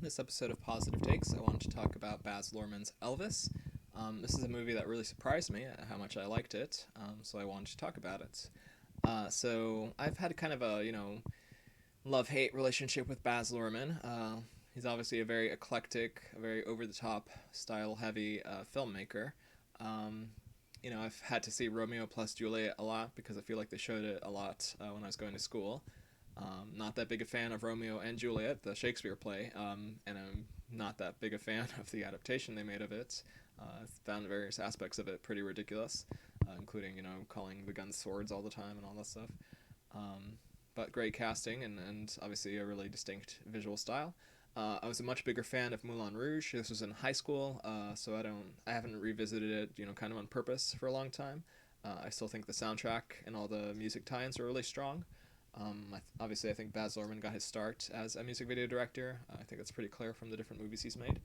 This episode of Positive Takes, I wanted to talk about Baz Luhrmann's Elvis. This is a movie that really surprised me at how much I liked it, so I wanted to talk about it. So I've had kind of a love-hate relationship with Baz Luhrmann. He's obviously a very eclectic, a very over-the-top, style-heavy filmmaker. Um, I've had to see Romeo plus Juliet a lot because I feel like they showed it a lot when I was going to school. Not that big a fan of Romeo and Juliet, the Shakespeare play, and I'm not that big a fan of the adaptation they made of it. I found various aspects of it pretty ridiculous, including calling the guns swords all the time and all that stuff. Um, but great casting and obviously a really distinct visual style. I was a much bigger fan of Moulin Rouge. This was in high school, so I haven't revisited it, kind of on purpose for a long time. I still think the soundtrack and all the music tie-ins are really strong. Obviously, I think Baz Luhrmann got his start as a music video director. I think that's pretty clear from the different movies he's made.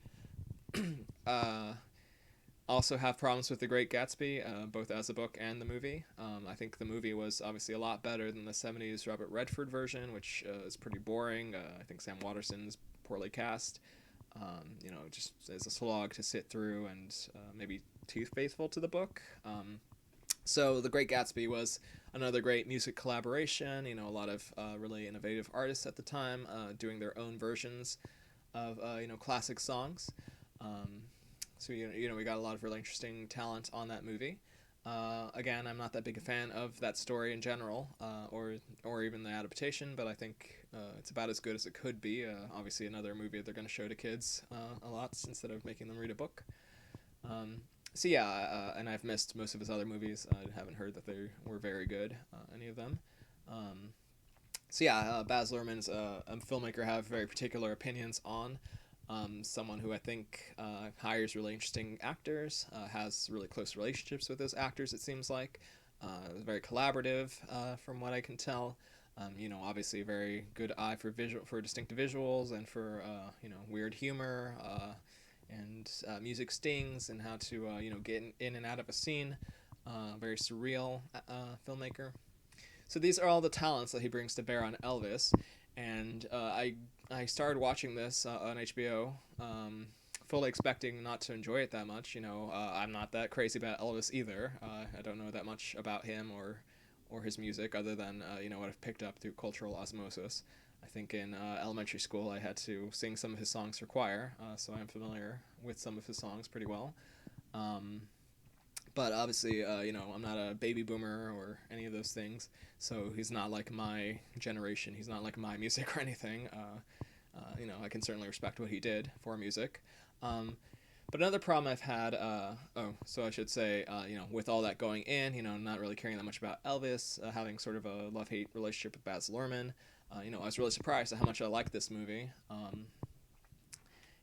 uh, Also have problems with The Great Gatsby, both as a book and the movie. I think the movie was obviously a lot better than the '70s Robert Redford version, which is pretty boring. I think Sam Waterston's poorly cast. Just is a slog to sit through and maybe too faithful to the book. So The Great Gatsby was another great music collaboration. A lot of really innovative artists at the time doing their own versions of classic songs. Um, so we got a lot of really interesting talent on that movie. Again, I'm not that big a fan of that story in general, or even the adaptation, but I think it's about as good as it could be. Obviously, another movie they're going to show to kids a lot instead of making them read a book. Um, so yeah, and I've missed most of his other movies. I haven't heard that they were very good, any of them. Um, Baz Luhrmann's a filmmaker I have very particular opinions on. Someone who I think hires really interesting actors, has really close relationships with those actors. It seems like very collaborative, from what I can tell. Obviously, a very good eye for distinctive visuals and for weird humor. And music stings and how to get in and out of a scene. Very surreal filmmaker. So these are all the talents that he brings to bear on Elvis, and I started watching this on HBO, fully expecting not to enjoy it that much. I'm not that crazy about Elvis either. I don't know that much about him or his music other than what I've picked up through cultural osmosis. I think in elementary school I had to sing some of his songs for choir, so I'm familiar with some of his songs pretty well. Um, but obviously, I'm not a baby boomer or any of those things, so he's not like my generation. He's not like my music or anything. I can certainly respect what he did for music. Um, but another problem I've had, so I should say, with all that going in, not really caring that much about Elvis, having sort of a love-hate relationship with Baz Luhrmann, I was really surprised at how much I liked this movie.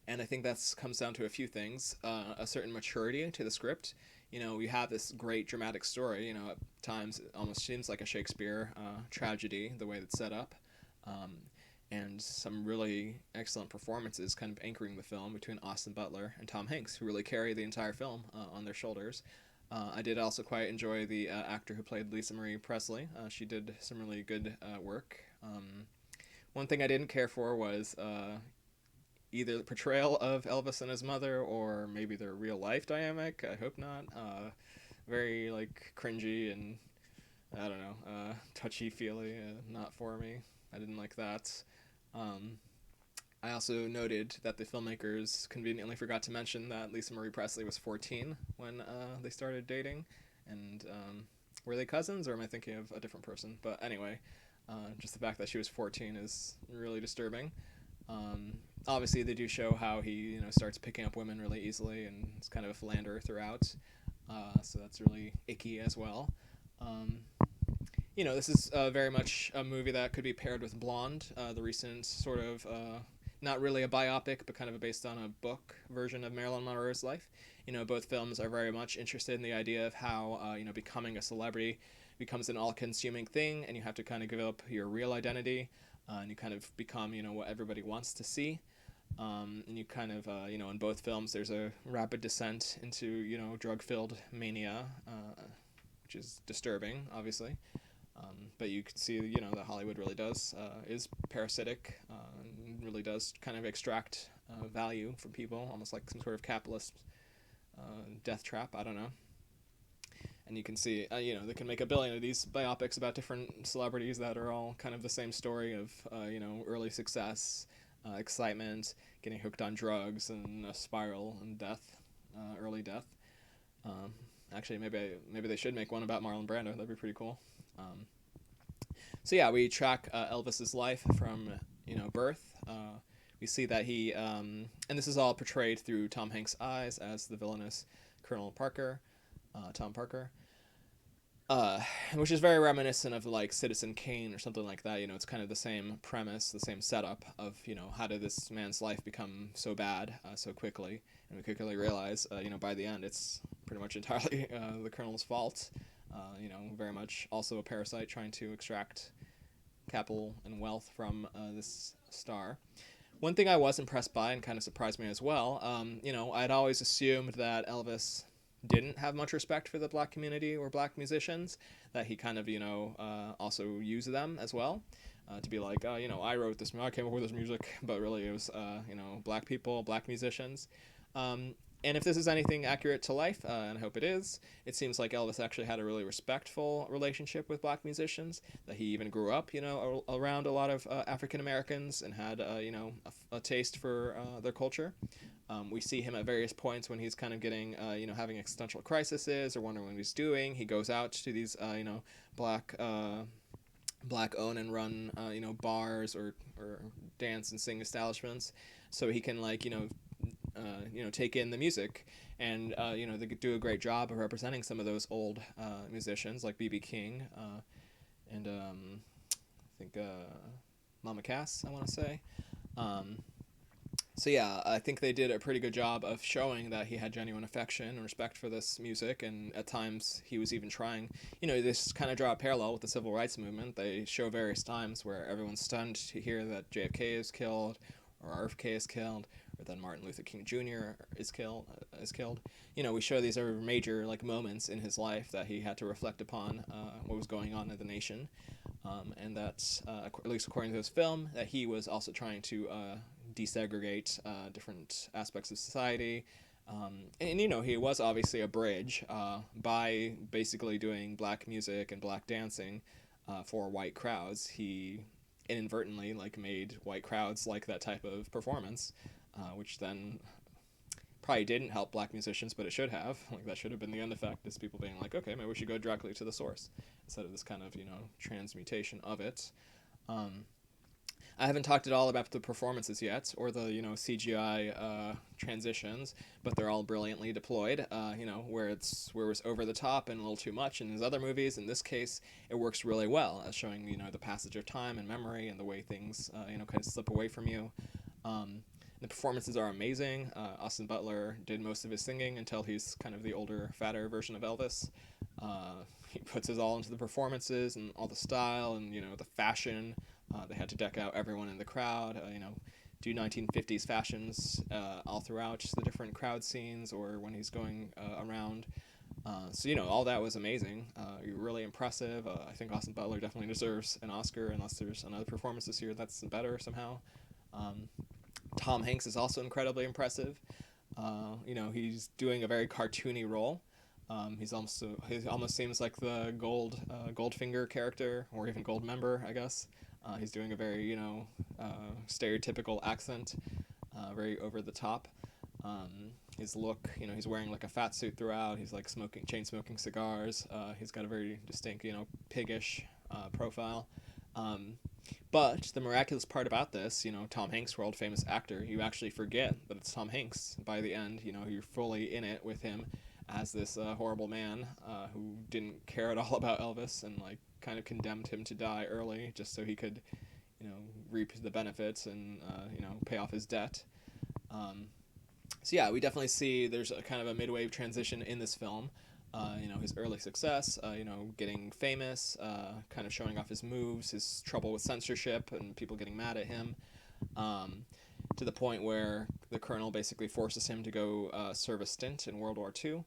And I think that comes down to a few things. A certain maturity to the script. We have this great dramatic story. At times it almost seems like a Shakespeare tragedy, the way that's set up. Um, and some really excellent performances kind of anchoring the film between Austin Butler and Tom Hanks, who really carry the entire film on their shoulders. I did also quite enjoy the actor who played Lisa Marie Presley. She did some really good work. One thing I didn't care for was either the portrayal of Elvis and his mother or maybe their real life dynamic. I hope not. Very like cringy and I don't know, touchy feely. Not for me. I didn't like that. Um, I also noted that the filmmakers conveniently forgot to mention that Lisa Marie Presley was 14 when they started dating, and were they cousins or am I thinking of a different person? But anyway, just the fact that she was 14 is really disturbing. Obviously, they do show how he starts picking up women really easily and it's kind of a philanderer throughout. So that's really icky as well. Um, this is very much a movie that could be paired with Blonde, the recent sort of not really a biopic, but kind of based on a book version of Marilyn Monroe's life. Both films are very much interested in the idea of how becoming a celebrity becomes an all-consuming thing, and you have to kind of give up your real identity, and you kind of become what everybody wants to see. And you kind of, in both films, there's a rapid descent into, drug-filled mania, which is disturbing, obviously. But you can see, that Hollywood really is parasitic, and really does kind of extract value from people, almost like some sort of capitalist death trap. I don't know. And you can see, they can make a billion of these biopics about different celebrities that are all kind of the same story of, early success, excitement, getting hooked on drugs, and a spiral and death, early death. Um, Actually, maybe they should make one about Marlon Brando. That'd be pretty cool. Um, so yeah, we track Elvis's life from birth. We see that he, and this is all portrayed through Tom Hanks' eyes as the villainous Colonel Parker, Tom Parker, uh, which is very reminiscent of like Citizen Kane or something like that. It's kind of the same premise, the same setup of how did this man's life become so bad so quickly, and we quickly realize by the end it's pretty much entirely the Colonel's fault. Very much also a parasite trying to extract capital and wealth from this star. One thing I was impressed by and kind of surprised me as well, I'd always assumed that Elvis didn't have much respect for the black community or black musicians, that he kind of, also used them as well. To be like, I wrote this, I came up with this music, but really it was, black people, black musicians. And if this is anything accurate to life, and I hope it is, it seems like Elvis actually had a really respectful relationship with black musicians, that he even grew up, around a lot of African Americans and had, a taste for their culture. We see him at various points when he's kind of getting, having existential crises or wondering what he's doing. He goes out to these, black, black own and run, bars or dance and sing establishments, so he can take in the music, and they do a great job of representing some of those old musicians like B.B. King and I think Mama Cass, I want to say. So yeah, I think they did a pretty good job of showing that he had genuine affection and respect for this music, and at times he was even trying, this kind of draw a parallel with the civil rights movement. They show various times where everyone's stunned to hear that JFK is killed, or RFK is killed, or then Martin Luther King Jr. is killed. We show these are major moments in his life that he had to reflect upon what was going on in the nation, and that at least according to his film, that he was also trying to desegregate different aspects of society. And he was obviously a bridge by basically doing black music and black dancing for white crowds. He inadvertently made white crowds like that type of performance, which then probably didn't help black musicians, but it should have. That should have been the end effect, is people being like, okay, maybe we should go directly to the source instead of this kind of transmutation of it. I haven't talked at all about the performances yet, or the CGI transitions, but they're all brilliantly deployed. Where it's over the top and a little too much in his other movies. In this case, it works really well, showing the passage of time and memory and the way things kind of slip away from you. The performances are amazing. Austin Butler did most of his singing until he's kind of the older, fatter version of Elvis. He puts his all into the performances and all the style and the fashion. They had to deck out everyone in the crowd, do 1950s fashions all throughout the different crowd scenes or when he's going around. So all that was amazing. Really impressive. I think Austin Butler definitely deserves an Oscar, unless there's another performance this year that's better somehow. Tom Hanks is also incredibly impressive. He's doing a very cartoony role. He almost seems like the Goldfinger character, or even Goldmember, I guess. He's doing a very, stereotypical accent, very over the top. His look, he's wearing a fat suit throughout. He's chain smoking cigars. He's got a very distinct, piggish profile. But the miraculous part about this, Tom Hanks, world famous actor, you actually forget that it's Tom Hanks by the end. You're fully in it with him as this horrible man who didn't care at all about Elvis and kind of condemned him to die early just so he could, reap the benefits and pay off his debt. So yeah, we definitely see there's a kind of a midway transition in this film. His early success, getting famous, kind of showing off his moves, his trouble with censorship and people getting mad at him, to the point where the colonel basically forces him to go serve a stint in World War II,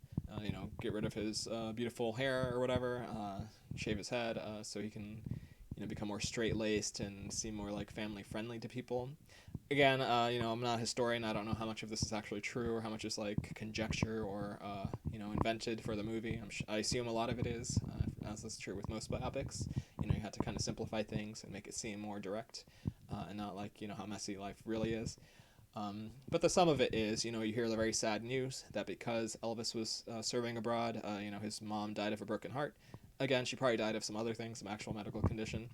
get rid of his beautiful hair or whatever, shave his head so he can become more straight-laced and seem more family-friendly to people. Again, I'm not a historian. I don't know how much of this is actually true or how much is like conjecture or invented for the movie. I assume a lot of it is, as is true with most biopics. You have to kind of simplify things and make it seem more direct, and not like how messy life really is. But the sum of it is, you hear the very sad news that because Elvis was serving abroad, his mom died of a broken heart. Again, she probably died of some other things, some actual medical condition.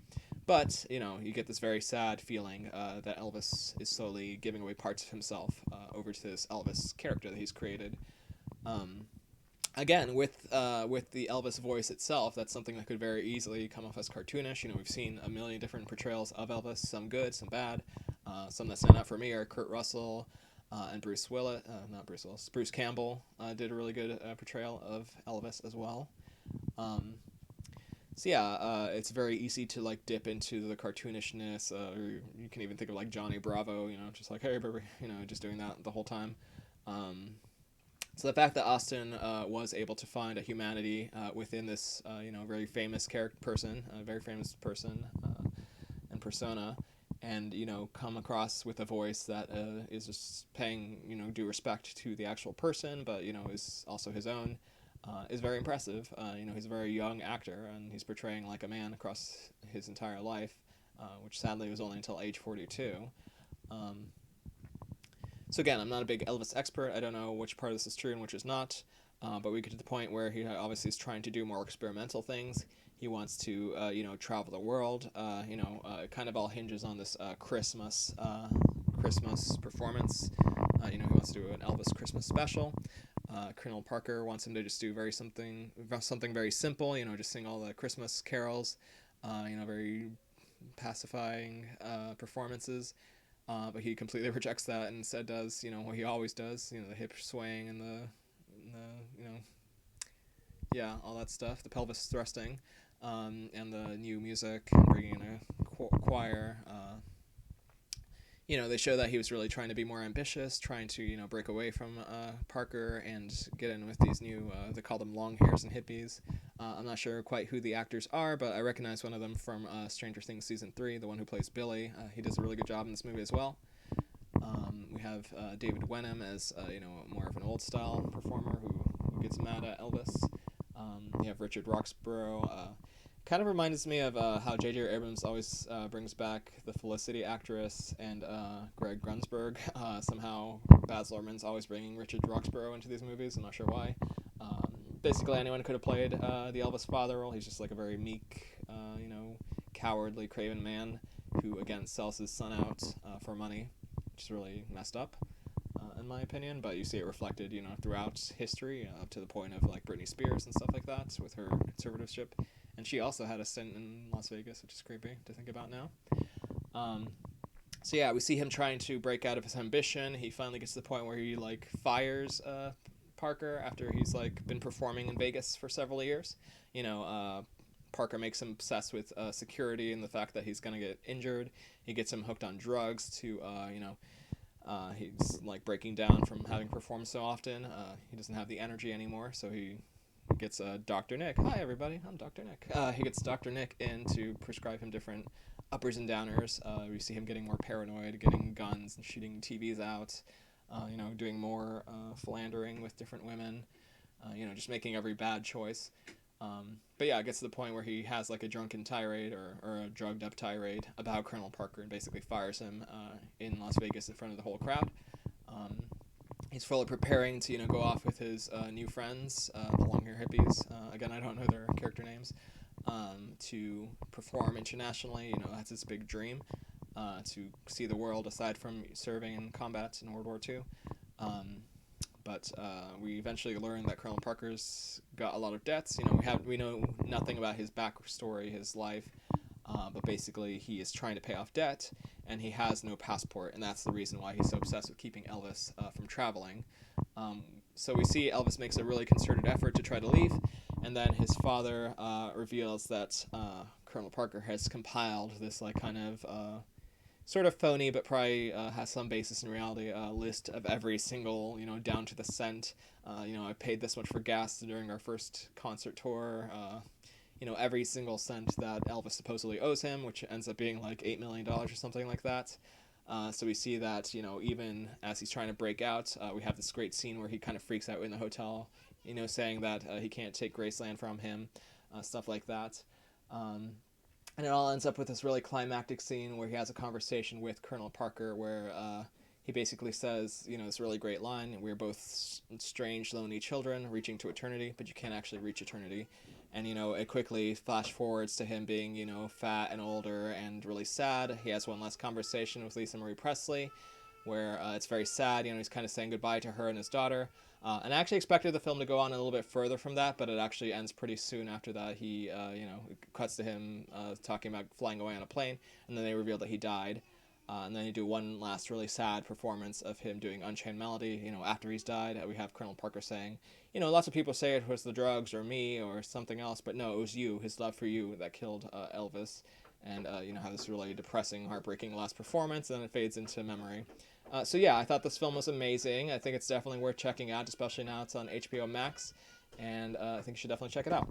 But, you get this very sad feeling that Elvis is slowly giving away parts of himself over to this Elvis character that he's created. Um, Again, with the Elvis voice itself, that's something that could very easily come off as cartoonish. We've seen a million different portrayals of Elvis, some good, some bad. Some that stand out for me are Kurt Russell and Bruce Willis. Not Bruce Willis. Bruce Campbell did a really good portrayal of Elvis as well. Um, so yeah, it's very easy to like dip into the cartoonishness. Or you can even think of like Johnny Bravo. Just like hey, baby, just doing that the whole time. Um, so the fact that Austin was able to find a humanity within this, very famous character person, a very famous person and persona, and come across with a voice that is just paying due respect to the actual person, but is also his own, is very impressive. He's a very young actor, and he's portraying like a man across his entire life, which sadly was only until age 42. Um, so again, I'm not a big Elvis expert. I don't know which part of this is true and which is not. But we get to the point where he obviously is trying to do more experimental things. He wants to, travel the world. It kind of all hinges on this Christmas performance. He wants to do an Elvis Christmas special. Colonel Parker wants him to just do something very simple. Just sing all the Christmas carols. Very pacifying performances. But he completely rejects that and instead does, what he always does, the hip swaying and yeah, all that stuff, the pelvis thrusting, and the new music, and bringing in a choir. They show that he was really trying to be more ambitious, trying to, break away from Parker and get in with these new, they call them long hairs and hippies. I'm not sure quite who the actors are, but I recognize one of them from Stranger Things Season 3, the one who plays Billy. He does a really good job in this movie as well. We have David Wenham as, more of an old-style performer who gets mad at Elvis. You have Richard Roxburgh. Kind of reminds me of how J.J. Abrams always brings back the Felicity actress and Greg Grunsberg. Somehow Baz Luhrmann's always bringing Richard Roxburgh into these movies. I'm not sure why. Basically, anyone could have played the Elvis father role. He's just like a very meek, cowardly, craven man who, again, sells his son out for money, which is really messed up. In my opinion, but you see it reflected, throughout history, up to the point of like Britney Spears and stuff like that with her conservatorship, and she also had a stint in Las Vegas, which is creepy to think about now. Um, so yeah, we see him trying to break out of his ambition. He finally gets to the point where he like fires Parker after he's like been performing in Vegas for several years. Parker makes him obsessed with security and the fact that he's gonna get injured. He gets him hooked on drugs to he's like breaking down from having performed so often. He doesn't have the energy anymore, so he gets Dr. Nick. Hi, everybody. I'm Dr. Nick. He gets Dr. Nick in to prescribe him different uppers and downers. We see him getting more paranoid, getting guns and shooting TVs out, doing more philandering with different women, just making every bad choice. But yeah, it gets to the point where he has like a drunken tirade or a drugged up tirade about Colonel Parker and basically fires him in Las Vegas in front of the whole crowd. He's fully preparing to go off with his new friends, the long hair hippies. Again, I don't know their character names. To perform internationally, that's his big dream. To see the world aside from serving in combat in World War II. But we eventually learn that Colonel Parker's got a lot of debts. We know nothing about his backstory, his life, but basically he is trying to pay off debt, and he has no passport, and that's the reason why he's so obsessed with keeping Elvis from traveling. So we see Elvis makes a really concerted effort to try to leave, and then his father reveals that Colonel Parker has compiled this like kind of sort of phony, but probably has some basis in reality, list of every single, down to the cent. I paid this much for gas during our first concert tour. Every single cent that Elvis supposedly owes him, which ends up being like $8 million or something like that. So we see that, even as he's trying to break out, we have this great scene where he kind of freaks out in the hotel, saying that he can't take Graceland from him, stuff like that. Um, and it all ends up with this really climactic scene where he has a conversation with Colonel Parker, where he basically says, this really great line: "We're both strange, lonely children reaching to eternity, but you can't actually reach eternity." And it quickly flash forwards to him being, fat and older and really sad. He has one last conversation with Lisa Marie Presley, where it's very sad. He's kind of saying goodbye to her and his daughter. And I actually expected the film to go on a little bit further from that, but it actually ends pretty soon after that. He, it cuts to him talking about flying away on a plane, and then they reveal that he died. And then you do one last really sad performance of him doing Unchained Melody. After he's died, we have Colonel Parker saying, lots of people say it was the drugs or me or something else, but no, it was you, his love for you, that killed Elvis. And, have this really depressing, heartbreaking last performance, and then it fades into memory. So yeah, I thought this film was amazing. I think it's definitely worth checking out, especially now it's on HBO Max, and I think you should definitely check it out.